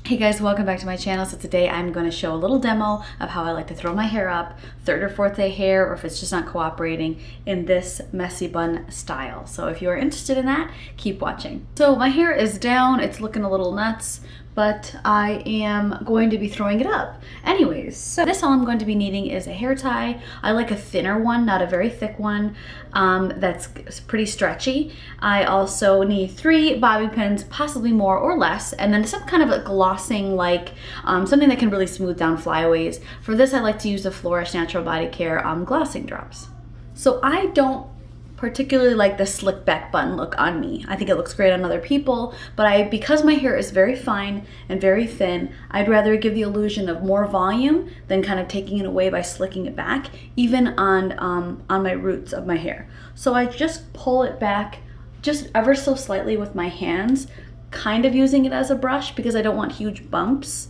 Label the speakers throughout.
Speaker 1: Hey guys, welcome back to my channel. So today I'm going to show a little demo of how I like to throw my hair up, third or fourth day hair, or if it's just not cooperating, in this messy bun style. So if you're interested in that, keep watching. So my hair is down, it's looking a little nuts, but I am going to be throwing it up. Anyways, so this all I'm going to be needing is a hair tie. I like a thinner one, not a very thick one, that's pretty stretchy. I also need 3 bobby pins, possibly more or less, and then some kind of a glossing, like something that can really smooth down flyaways. For this, I like to use the Flourish Natural Body Care glossing drops. So I don't particularly like the slick back bun look on me. I think it looks great on other people, but because my hair is very fine and very thin, I'd rather give the illusion of more volume than kind of taking it away by slicking it back, even on my roots of my hair. So I just pull it back just ever so slightly with my hands, kind of using it as a brush because I don't want huge bumps.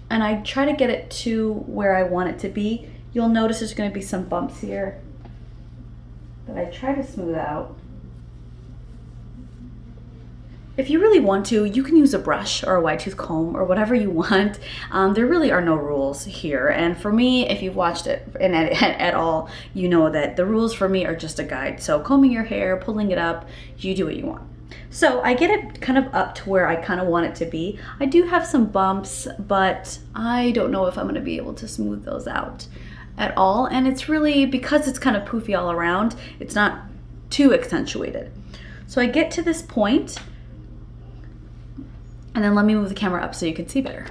Speaker 1: And I try to get it to where I want it to be. You'll notice there's going to be some bumps here that I try to smooth out. If you really want to, you can use a brush or a wide tooth comb or whatever you want. There really are no rules here. And for me, if you've watched it at all, you know that the rules for me are just a guide. So combing your hair, pulling it up, you do what you want. So I get it kind of up to where I kind of want it to be. I do have some bumps, but I don't know if I'm going to be able to smooth those out at all. And it's really, because it's kind of poofy all around, it's not too accentuated. So I get to this point, and then let me move the camera up so you can see better.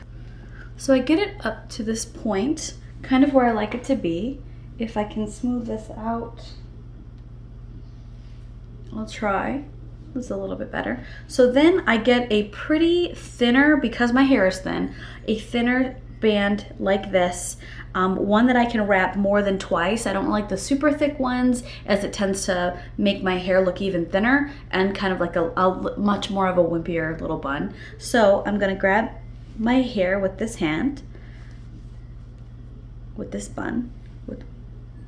Speaker 1: So I get it up to this point, kind of where I like it to be. If I can smooth this out, I'll try. This is a little bit better. So then I get a pretty thinner, because my hair is thin, a thinner band like this, one that I can wrap more than twice. I don't like the super thick ones, as it tends to make my hair look even thinner and kind of like a much more of a wimpier little bun. So I'm gonna grab my hair with this hand, with this bun, with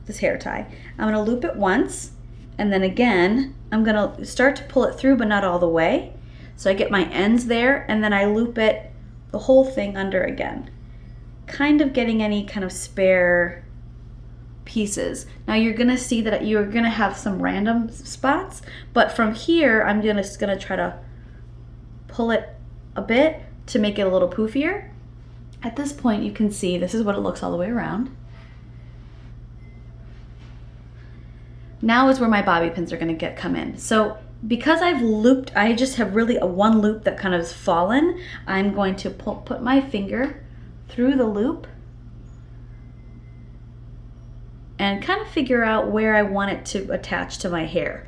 Speaker 1: this hair tie. I'm gonna loop it once, and then again, I'm gonna start to pull it through, but not all the way. So I get my ends there, and then I loop it, the whole thing under again, kind of getting any kind of spare pieces. Now you're gonna see that you're gonna have some random spots, but from here, I'm just gonna try to pull it a bit to make it a little poofier. At this point, you can see this is what it looks all the way around. Now is where my bobby pins are gonna come in. So because I've looped, I just have really a one loop that kind of has fallen, I'm going to put my finger through the loop and kind of figure out where I want it to attach to my hair.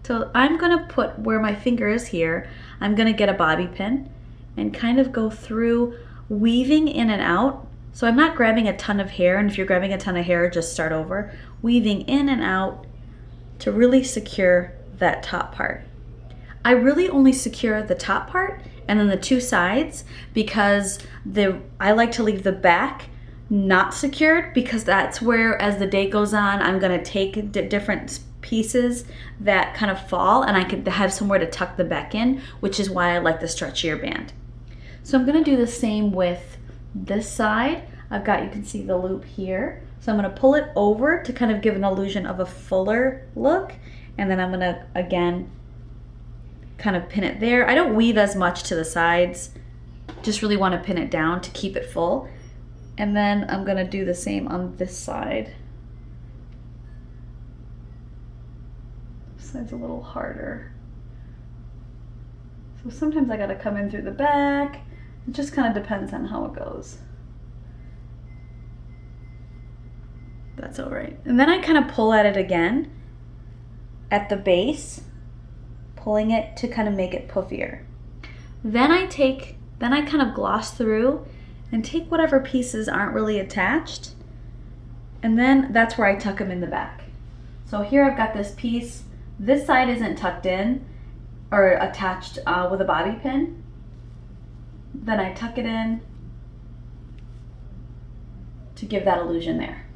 Speaker 1: So I'm gonna put where my finger is here, I'm gonna get a bobby pin and kind of go through, weaving in and out. So I'm not grabbing a ton of hair, and if you're grabbing a ton of hair, just start over. Weaving in and out to really secure that top part. I really only secure the top part and then the 2 sides, because I like to leave the back not secured, because that's where, as the day goes on, I'm gonna take different pieces that kind of fall, and I could have somewhere to tuck the back in, which is why I like the stretchier band. So I'm gonna do the same with this side. I've got, you can see the loop here. So I'm gonna pull it over to kind of give an illusion of a fuller look, and then I'm gonna, again, kind of pin it there. I don't weave as much to the sides, just really want to pin it down to keep it full. And then I'm going to do the same on this side. This side's a little harder. So sometimes I got to come in through the back. It just kind of depends on how it goes. That's all right. And then I kind of pull at it again at the base, pulling it to kind of make it puffier. Then I kind of gloss through and take whatever pieces aren't really attached, and then that's where I tuck them in the back. So here I've got this piece, this side isn't tucked in or attached with a bobby pin. Then I tuck it in to give that illusion there.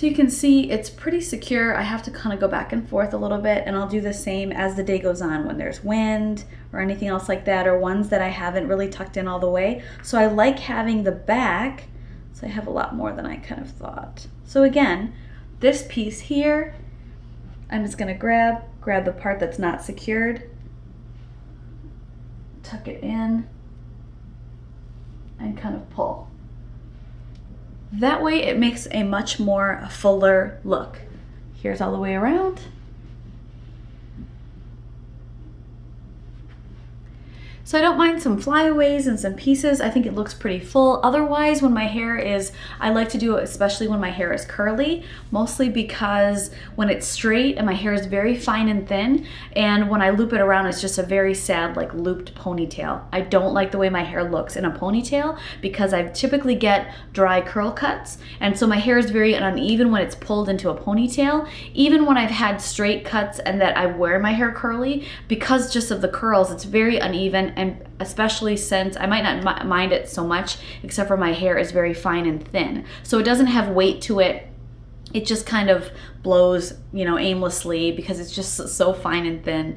Speaker 1: So you can see it's pretty secure. I have to kind of go back and forth a little bit, and I'll do the same as the day goes on when there's wind or anything else like that, or ones that I haven't really tucked in all the way. So I like having the back, so I have a lot more than I kind of thought. So again, this piece here, I'm just gonna grab the part that's not secured, tuck it in, and kind of pull. That way it makes a much more fuller look. Here's all the way around. So I don't mind some flyaways and some pieces. I think it looks pretty full. Otherwise, when my hair is, I like to do it especially when my hair is curly, mostly because when it's straight and my hair is very fine and thin, and when I loop it around, it's just a very sad, like looped ponytail. I don't like the way my hair looks in a ponytail because I typically get dry curl cuts, and so my hair is very uneven when it's pulled into a ponytail. Even when I've had straight cuts and that I wear my hair curly, because just of the curls, it's very uneven. And especially since I might not mind it so much, except for my hair is very fine and thin. So it doesn't have weight to it. It just kind of blows, you know, aimlessly because it's just so fine and thin.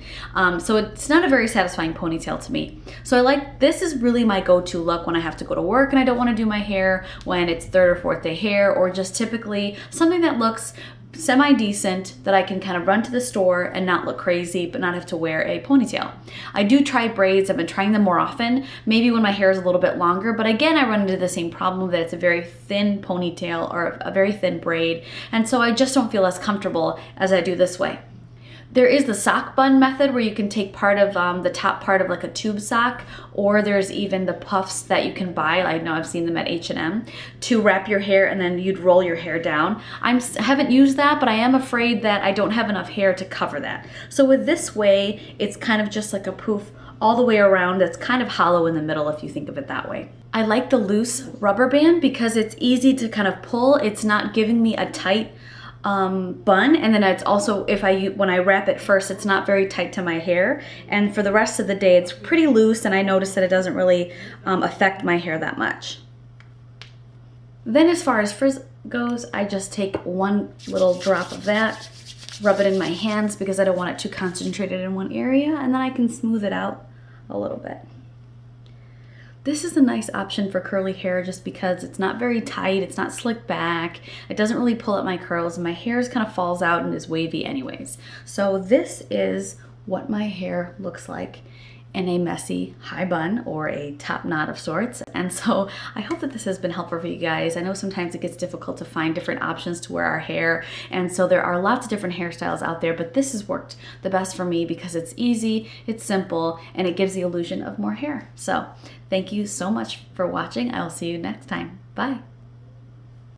Speaker 1: So it's not a very satisfying ponytail to me. So I like, this is really my go-to look when I have to go to work and I don't want to do my hair, when it's third or fourth day hair, or just typically something that looks semi-decent that I can kind of run to the store and not look crazy but not have to wear a ponytail. I do try braids. I've been trying them more often, maybe when my hair is a little bit longer, but again I run into the same problem that it's a very thin ponytail or a very thin braid, and so I just don't feel as comfortable as I do this way. There is the sock bun method where you can take part of the top part of like a tube sock, or there's even the puffs that you can buy. I know I've seen them at H&M to wrap your hair and then you'd roll your hair down. I haven't used that, but I am afraid that I don't have enough hair to cover that. So with this way, it's kind of just like a poof all the way around that's kind of hollow in the middle if you think of it that way. I like the loose rubber band because it's easy to kind of pull. It's not giving me a tight bun, and then it's also, when I wrap it first, it's not very tight to my hair, and for the rest of the day it's pretty loose, and I notice that it doesn't really affect my hair that much. Then as far as frizz goes, I just take one little drop of that, rub it in my hands because I don't want it too concentrated in one area, and then I can smooth it out a little bit. This is a nice option for curly hair just because it's not very tight, it's not slicked back, it doesn't really pull at my curls, and my hair kind of falls out and is wavy anyways. So this is what my hair looks like in a messy high bun or a top knot of sorts. And so I hope that this has been helpful for you guys. I know sometimes it gets difficult to find different options to wear our hair, and so there are lots of different hairstyles out there, but this has worked the best for me because it's easy, it's simple, and it gives the illusion of more hair. So thank you so much for watching. I will see you next time. Bye.